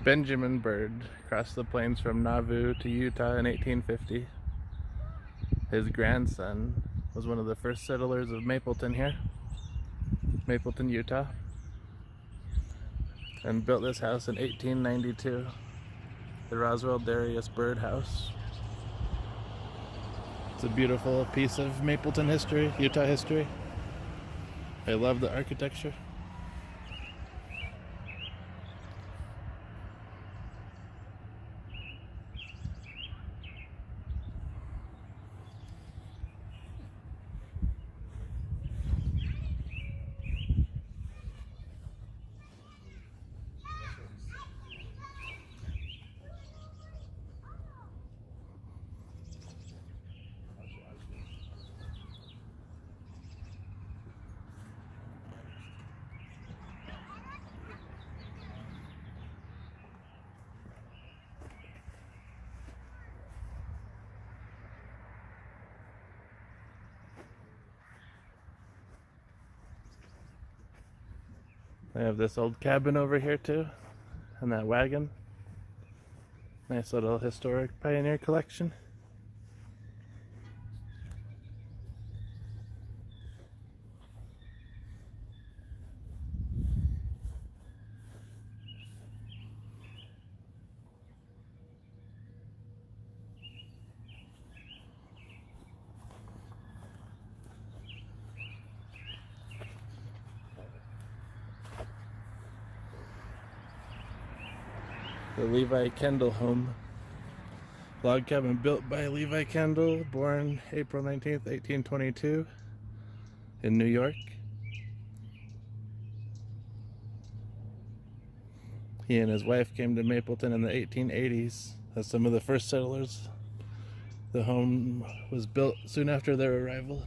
Benjamin Bird crossed the plains from Nauvoo to Utah in 1850. His grandson was one of the first settlers of Mapleton here, Mapleton, Utah, and built this house in 1892, the Roswell Darius Bird House. It's a beautiful piece of Mapleton history, Utah history. I love the architecture. I have this old cabin over here too, and that wagon. Nice little historic pioneer collection. The Levi Kendall home. Log cabin built by Levi Kendall, born April 19th, 1822 in New York. He and his wife came to Mapleton in the 1880s as some of the first settlers. The home was built soon after their arrival.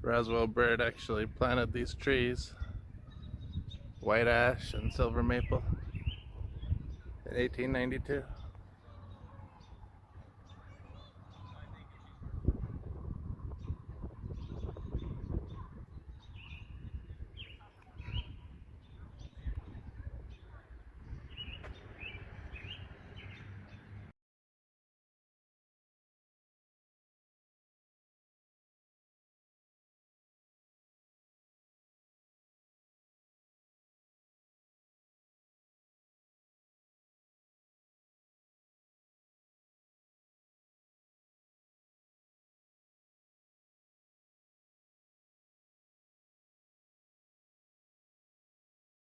Roswell Bird actually planted these trees, white ash and silver maple, in 1892.